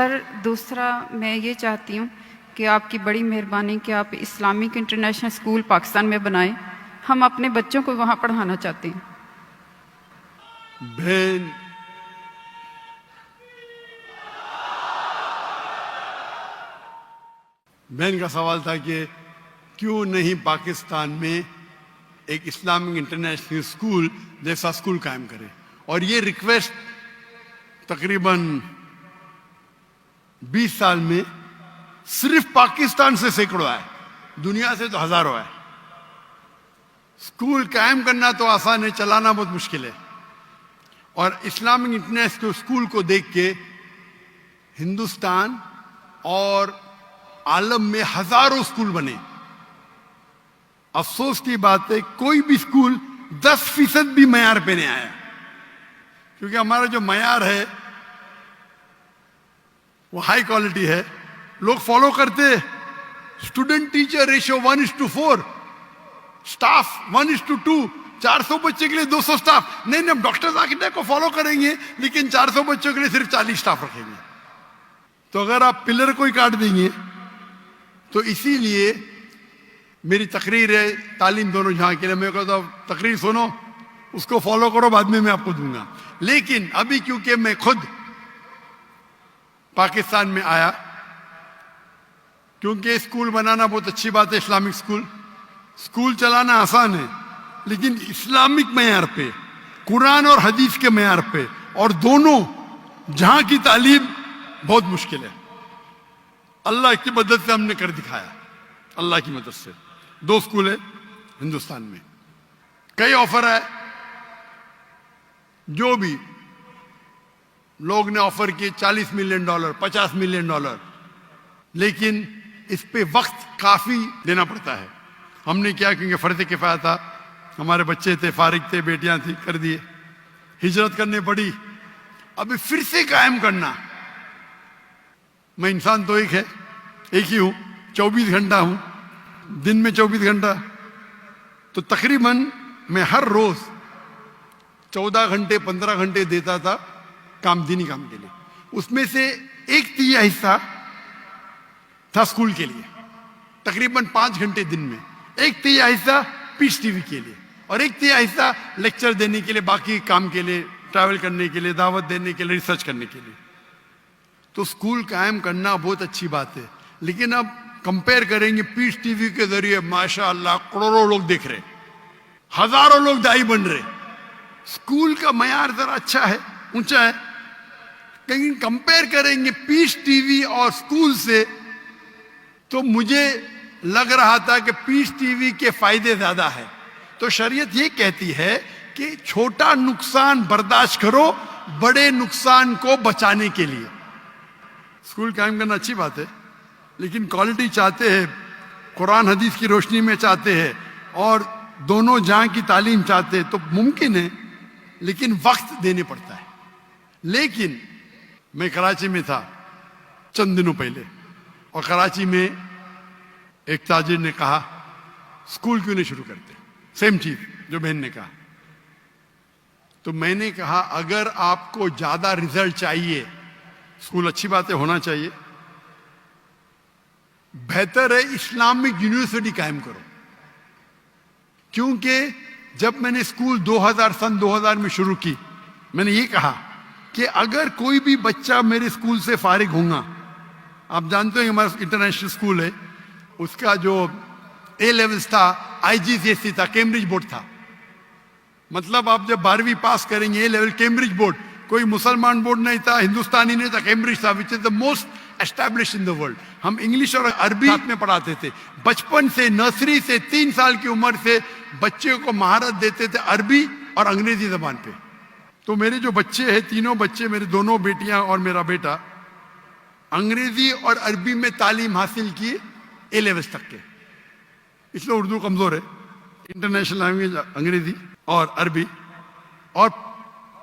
سر دوسرا میں یہ چاہتی ہوں کہ آپ کی بڑی مہربانی کہ آپ اسلامک انٹرنیشنل اسکول پاکستان میں بنائیں. ہم اپنے بچوں کو وہاں پڑھانا چاہتے ہیں. بہن کا سوال تھا کہ کیوں نہیں پاکستان میں ایک اسلامک انٹرنیشنل اسکول جیسا اسکول قائم کرے. اور یہ ریکویسٹ تقریباً 20 سال میں صرف پاکستان سے سینکڑوں آئے, دنیا سے تو ہزاروں آئے. اسکول قائم کرنا تو آسان ہے, چلانا بہت مشکل ہے. اور اسلامک انٹرنیشنل اسکول کو دیکھ کے ہندوستان اور عالم میں ہزاروں اسکول بنے. افسوس کی بات ہے کوئی بھی اسکول 10% بھی معیار پہ نہیں آیا, کیونکہ ہمارا جو معیار ہے وہ ہائی کوالٹی ہے. لوگ فالو کرتے اسٹوڈنٹ ٹیچر ریشو 1:4, اسٹاف 1:2, 400 بچے کے لیے 200 اسٹاف. نہیں ہم ڈاکٹر ذاکر کو فالو کریں گے لیکن 400 بچوں کے لیے صرف 40 اسٹاف رکھیں گے. تو اگر آپ پلر کو ہی کاٹ دیں گے تو اسی لیے میری تقریر ہے تعلیم دونوں جہاں کے لیے, میں کہتا ہوں تقریر سنو, اس کو فالو کرو, بعد میں آپ کو دوں گا. لیکن ابھی کیونکہ میں خود پاکستان میں آیا, کیونکہ اسکول بنانا بہت اچھی بات ہے, اسلامک اسکول چلانا آسان ہے, لیکن اسلامک معیار پہ, قرآن اور حدیث کے معیار پہ, اور دونوں جہاں کی تعلیم بہت مشکل ہے. اللہ کی مدد سے ہم نے کر دکھایا, اللہ کی مدد سے. 2 اسکول ہے ہندوستان میں. کئی آفر ہے, جو بھی لوگ نے آفر کیے $40 ملین, $50 ملین, لیکن اس پہ وقت کافی دینا پڑتا ہے. ہم نے کیا کیونکہ فرض کفایہ تھا, ہمارے بچے تھے, فارغ تھے, بیٹیاں تھیں, کر دیے. ہجرت کرنے پڑی, ابھی پھر سے قائم کرنا. میں انسان تو ایک ہی ہوں, 24 گھنٹہ ہوں, دن میں 24 گھنٹہ, تو تقریباً میں ہر روز 14 گھنٹے 15 گھنٹے دیتا تھا دینی کام کے لیے. اس میں سے 1/3 حصہ تھا اسکول کے لیے, تقریباً 5 گھنٹے دن میں. 1/3 حصہ پیس ٹی وی کے لیے, اور 1/3 حصہ لیکچر دینے کے لیے, باقی کام کے لیے, ٹریول کرنے کے لیے, دعوت دینے کے لیے, ریسرچ کرنے کے لیے. تو اسکول قائم کرنا بہت اچھی بات ہے, لیکن اب کمپیئر کریں گے پیس ٹی وی کے ذریعے ماشاء اللہ کروڑوں لوگ دیکھ رہے, ہزاروں لوگ دائی بن رہے. اسکول کا معیار ذرا اچھا ہے, اونچا ہے, لیکن کمپیئر کریں گے پیس ٹی وی اور اسکول سے تو مجھے لگ رہا تھا کہ پیس ٹی وی کے فائدے زیادہ ہیں. تو شریعت یہ کہتی ہے کہ چھوٹا نقصان برداشت کرو بڑے نقصان کو بچانے کے لیے. اسکول قائم کرنا اچھی بات ہے, لیکن کوالٹی چاہتے ہیں, قرآن حدیث کی روشنی میں چاہتے ہیں, اور دونوں جہاں کی تعلیم چاہتے ہیں, تو ممکن ہے, لیکن وقت دینے پڑتا ہے. لیکن میں کراچی میں تھا چند دنوں پہلے, اور کراچی میں ایک تاجر نے کہا اسکول کیوں نہیں شروع کرتے, سیم چیز جو بہن نے کہا. تو میں نے کہا اگر آپ کو زیادہ رزلٹ چاہیے, اسکول اچھی بات ہے, ہونا چاہیے, بہتر ہے اسلامک یونیورسٹی قائم کرو. کیونکہ جب میں نے اسکول سن 2000 میں شروع کی, میں نے یہ کہا کہ اگر کوئی بھی بچہ میرے اسکول سے فارغ ہوگا, آپ جانتے ہیں ہمارا انٹرنیشنل اسکول ہے, اس کا جو اے لیولز تھا IGCSE تھا, کیمبرج بورڈ تھا. مطلب آپ جب 12ویں پاس کریں گے اے لیول کیمبرج بورڈ, کوئی مسلمان بورڈ نہیں تھا, ہندوستانی نہیں تھا, کیمبرج تھا, which is the most established in the world. ہم انگلش اور عربی میں پڑھاتے تھے. بچپن سے, نرسری سے, 3 سال کی عمر سے بچے کو مہارت دیتے تھے عربی اور انگریزی زبان پہ. تو میرے جو بچے ہیں, تینوں بچے, میرے دونوں بیٹیاں اور میرا بیٹا, انگریزی اور عربی میں تعلیم حاصل کی اے لیولز تک کے. اس لیے اردو کمزور ہے, انٹرنیشنل لینگویج انگریزی اور عربی. اور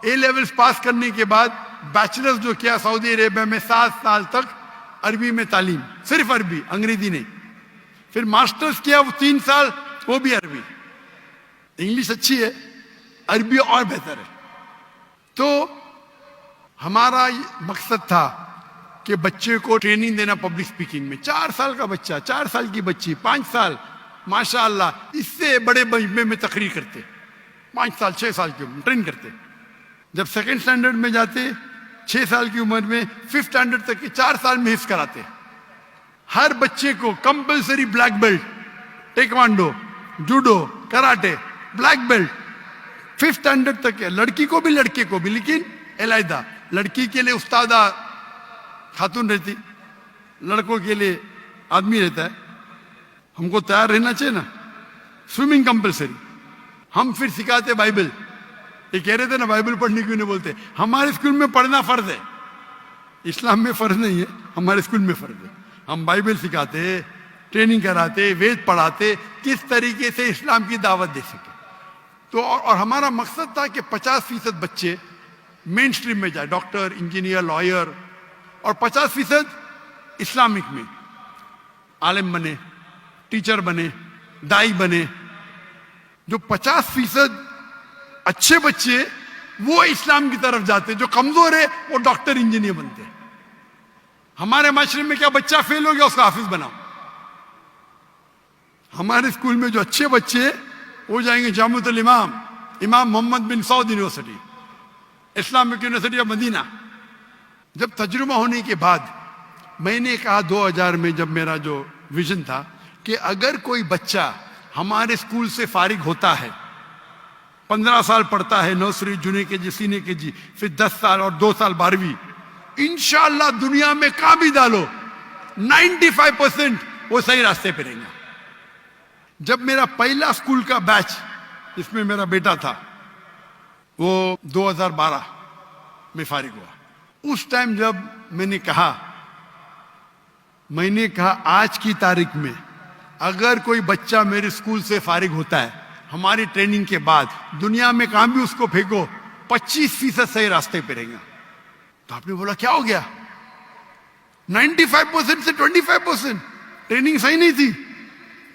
اے لیولز پاس کرنے کے بعد بیچلرز جو کیا سعودی عربیہ میں 7 سال تک عربی میں تعلیم, صرف عربی, انگریزی نہیں. پھر ماسٹرز کیا وہ 3 سال, وہ بھی عربی. انگلش اچھی ہے, عربی اور بہتر ہے. تو ہمارا مقصد تھا کہ بچے کو ٹریننگ دینا پبلک سپیکنگ میں. 4 سال کا بچہ, 4 سال کی بچی, 5 سال, ماشاء اللہ اس سے بڑے مجمع میں تقریر کرتے, 5 سال 6 سال کی عمر ٹرین کرتے. جب سیکنڈ اسٹینڈرڈ میں جاتے 6 سال کی عمر میں, 5th اسٹینڈرڈ تک کے 4 سال میں حفظ کراتے. ہر بچے کو compulsory black belt, taekwondo, judo, karate, black belt 5th standard تک ہے. لڑکی کو بھی لڑکے کو بھی, لیکن علیحدہ. لڑکی کے لیے استادہ خاتون رہتی, لڑکوں کے لیے آدمی رہتا ہے. ہم کو تیار رہنا چاہیے نا. Swimming compulsory. ہم پھر سکھاتے بائبل. یہ کہہ رہے تھے نا بائبل پڑھنے کیوں نہیں بولتے. ہمارے اسکول میں پڑھنا فرض ہے, اسلام میں فرض نہیں ہے, ہمارے اسکول میں فرض ہے. ہم بائبل سکھاتے, ٹریننگ کراتے, وید پڑھاتے, کس طریقے سے اسلام کی دعوت دے سکے. تو اور ہمارا مقصد تھا کہ 50% بچے مین اسٹریم میں جائے, ڈاکٹر, انجینئر, لائر, اور 50% اسلامک میں عالم بنے, ٹیچر بنے, دائی بنے. جو 50% اچھے بچے وہ اسلام کی طرف جاتے, جو کمزور ہے وہ ڈاکٹر, انجینئر بنتے. ہمارے معاشرے میں کیا بچہ فیل ہو گیا اس کا حافظ بناؤ. ہمارے اسکول میں جو اچھے بچے وہ جائیں گے جامعۃ الامام, امام محمد بن سعود یونیورسٹی, اسلامک یونیورسٹی آف مدینہ. جب تجربہ ہونے کے بعد میں نے کہا 2000 میں, جب میرا جو ویژن تھا کہ اگر کوئی بچہ ہمارے اسکول سے فارغ ہوتا ہے, 15 سال پڑھتا ہے, نرسری, جونیئر کے جی, سینئر کے جی, پھر 10 سال اور 2 سال 12ویں, انشاءاللہ دنیا میں کہاں بھی ڈالو 95% وہ صحیح راستے پہ رہیں گا. جب میرا پہلا اسکول کا بیچ جس میں میرا بیٹا تھا وہ 2012 میں فارغ ہوا, اس ٹائم جب میں نے کہا آج کی تاریخ میں اگر کوئی بچہ میرے اسکول سے فارغ ہوتا ہے ہماری ٹریننگ کے بعد, دنیا میں کہاں بھی اس کو پھینکو 25% صحیح راستے پہ رہیں گا. تو آپ نے بولا کیا ہو گیا؟ 95% سے 25%. ٹریننگ صحیح نہیں تھی,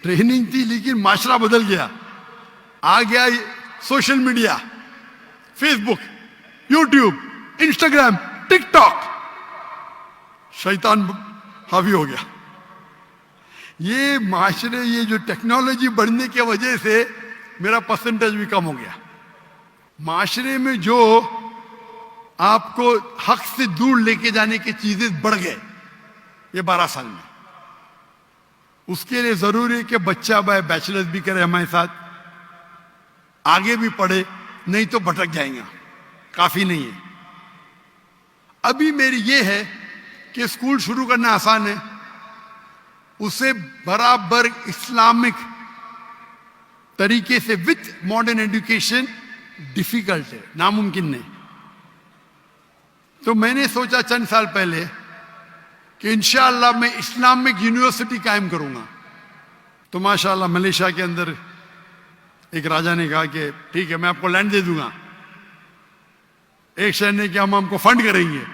ٹریننگ تھی لیکن معاشرہ بدل گیا. آ گیا سوشل میڈیا, فیس بک, یوٹیوب, انسٹاگرام, ٹک ٹاک, شیطان حاوی ہو گیا. یہ معاشرے, یہ جو ٹیکنالوجی بڑھنے کی وجہ سے میرا پرسنٹیج بھی کم ہو گیا. معاشرے میں جو آپ کو حق سے دور لے کے جانے کی چیزیں بڑھ گئے یہ 12 سال میں. اس کے لیے ضروری ہے کہ بچہ بیچلرز بھی کرے ہمارے ساتھ, آگے بھی پڑھے, نہیں تو بھٹک جائیں گا, کافی نہیں ہے. ابھی میری یہ ہے کہ اسکول شروع کرنا آسان ہے, اسے برابر اسلامک طریقے سے وتھ ماڈرن ایڈوکیشن ڈیفیکلٹ ہے, ناممکن نہیں. تو میں نے سوچا چند سال پہلے کہ انشاءاللہ میں اسلامک یونیورسٹی قائم کروں گا. تو ماشاءاللہ ملیشیا کے اندر ایک راجا نے کہا کہ ٹھیک ہے میں آپ کو لینڈ دے دوں گا. ایک شہر نے کہ ہم کو فنڈ کریں گے.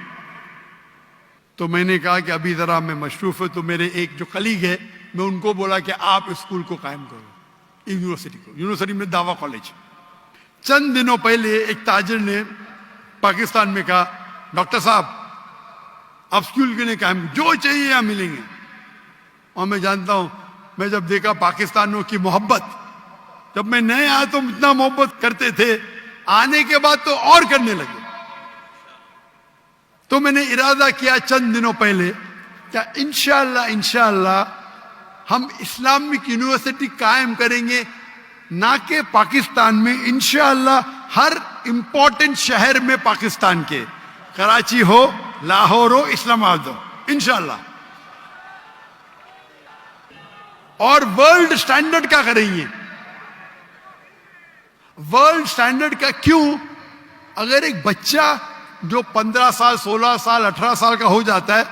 تو میں نے کہا کہ ابھی ذرا میں مصروف ہوں. تو میرے ایک جو کلیگ ہے میں ان کو بولا کہ آپ اسکول کو قائم کرو, یونیورسٹی کو. یونیورسٹی میں دعویٰ کالج. چند دنوں پہلے ایک تاجر نے پاکستان میں کہا ڈاکٹر صاحب آپ اسکول کے لیے قائم, جو چاہیے یہاں ملیں گے. اور میں جانتا ہوں, میں جب دیکھا پاکستانیوں کی محبت, جب میں نئے آیا تو اتنا محبت کرتے تھے, آنے کے بعد تو اور کرنے لگے. تو میں نے ارادہ کیا چند دنوں پہلے کہ انشاءاللہ ہم اسلامک یونیورسٹی قائم کریں گے, نہ کہ پاکستان میں, انشاءاللہ ہر امپورٹنٹ شہر میں پاکستان کے, کراچی ہو, لاہور ہو, اسلام آباد ہو, انشاءاللہ. اور ورلڈ سٹینڈرڈ کا کریں گے. ورلڈ سٹینڈرڈ کا کیوں؟ اگر ایک بچہ جو 15 سال 16 سال 18 سال کا ہو جاتا ہے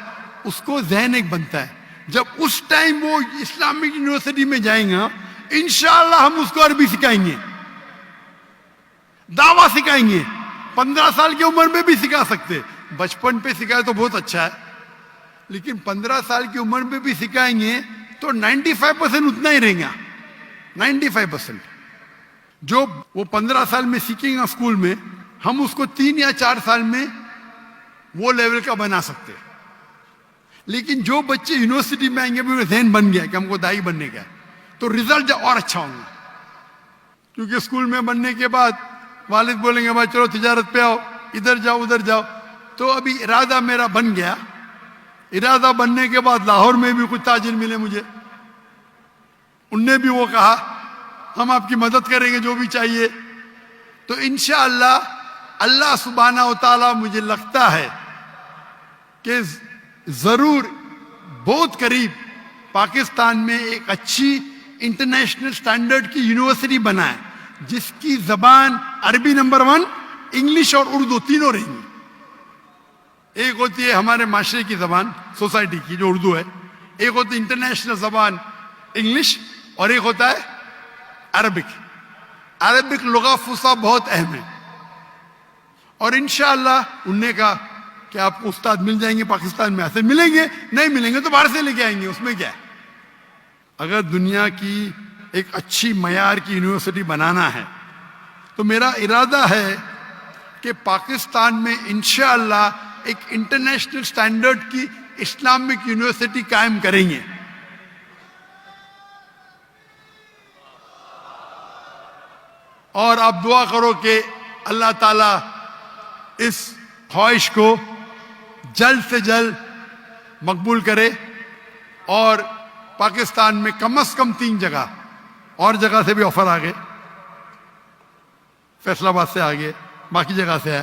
اس کو ذہن ایک بنتا ہے, جب اس ٹائم وہ اسلامک یونیورسٹی میں جائیں گا انشاءاللہ ہم اس کو عربی سکھائیں گے, دعویٰ سکھائیں گے. 15 سال کی عمر میں بھی سکھا سکتے, بچپن پہ سکھائے تو بہت اچھا ہے, لیکن 15 سال کی عمر میں بھی سکھائیں گے تو 95% اتنا ہی رہیں گا. 95% جو وہ 15 سال میں سیکھیں گا اسکول میں, ہم اس کو 3 یا 4 سال میں وہ لیول کا بنا سکتے. لیکن جو بچے یونیورسٹی میں آئیں گے بھی ذہن بن گیا کہ ہم کو دائی بننے کا ہے تو رزلٹ اور اچھا ہوں گا. کیونکہ اسکول میں بننے کے بعد والد بولیں گے بھائی چلو تجارت پہ آؤ, ادھر جاؤ ادھر جاؤ. تو ابھی ارادہ میرا بن گیا. ارادہ بننے کے بعد لاہور میں بھی کچھ تاجر ملے مجھے, ان نے بھی وہ کہا ہم آپ کی مدد کریں گے جو بھی چاہیے. تو انشاءاللہ اللہ سبحانہ و تعالیٰ مجھے لگتا ہے کہ ضرور بہت قریب پاکستان میں ایک اچھی انٹرنیشنل سٹینڈرڈ کی یونیورسٹی بنائے جس کی زبان عربی نمبر 1, انگلش اور اردو تینوں رہیں گی. ایک ہوتی ہے ہمارے معاشرے کی زبان سوسائٹی کی جو اردو ہے, ایک ہوتی ہے انٹرنیشنل زبان انگلش, اور ایک ہوتا ہے عربک. عربک لغہ فصیح بہت اہم ہے. اور انشاءاللہ انہوں نے کہا کہ آپ کو استاد مل جائیں گے پاکستان میں, ایسے ملیں گے, نہیں ملیں گے تو باہر سے لے کے آئیں گے, اس میں کیا ہے. اگر دنیا کی ایک اچھی معیار کی یونیورسٹی بنانا ہے تو میرا ارادہ ہے کہ پاکستان میں انشاءاللہ ایک انٹرنیشنل سٹینڈرڈ کی اسلامک یونیورسٹی قائم کریں گے. اور آپ دعا کرو کہ اللہ تعالیٰ اس خواہش کو جلد سے جلد مقبول کرے اور پاکستان میں کم از کم 3 جگہ, اور جگہ سے بھی آفر آ گئے, فیصل آباد سے آگے, باقی جگہ سے ہے.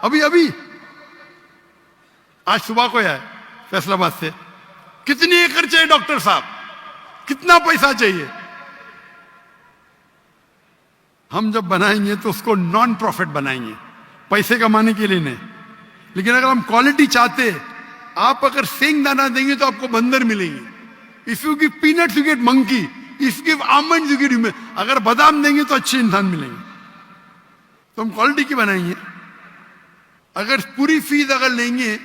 ابھی آج صبح کو ہے فیصل آباد سے. کتنی ایکڑ چاہیے ڈاکٹر صاحب, کتنا پیسہ چاہیے؟ ہم جب بنائیں گے تو اس کو نان پروفٹ بنائیں گے, پیسے کمانے کے لیے نہیں. لیکن اگر ہم کوالٹی چاہتے, آپ اگر سینگ دانا دیں گے تو آپ کو بندر ملیں گے. If you give peanuts, you get monkey. If you give almonds, you get human. اگر بادام دیں گے تو اچھے انسان ملیں گے. تو ہم کوالٹی کی بنائیں گے. اگر پوری فیس اگر لیں گے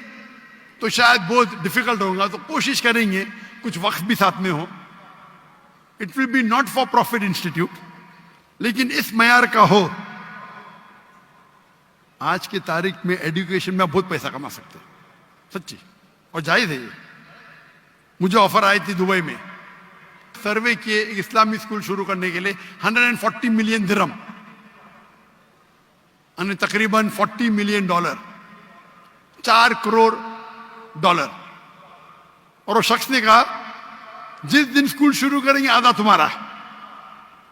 تو شاید بہت ڈیفیکلٹ ہوگا, تو کوشش کریں گے کچھ وقت بھی ساتھ میں ہو. It will be not for profit institute, لیکن اس معیار کا ہو. آج کی تاریخ میں ایڈوکیشن میں بہت پیسہ کما سکتے ہیں, سچی, اور جائز ہے یہ. مجھے آفر آئی تھی دبئی میں, سروے کیے ایک اسلامی اسکول شروع کرنے کے لیے 140 ملین درہم, یعنی تقریباً $40 ملین, 4 کروڑ ڈالر. اور وہ شخص نے کہا جس دن اسکول شروع کریں گے آدھا تمہارا,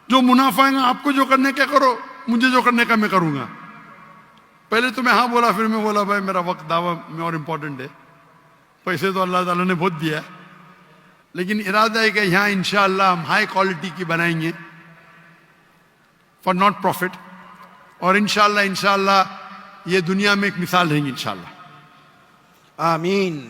جو منافع ہے آپ کو جو کرنے کا کرو, مجھے جو کرنے کا میں کروں گا. پہلے تو میں ہاں بولا, پھر میں بولا بھائی میرا وقت دعویٰ میں اور امپورٹنٹ ہے, پیسے تو اللہ تعالیٰ نے بہت دیا ہے, لیکن ارادہ ہے کہ یہاں انشاءاللہ ہم ہائی کوالٹی کی بنائیں گے فار ناٹ پروفٹ. اور انشاءاللہ یہ دنیا میں ایک مثال رہیں گی انشاءاللہ. آمین.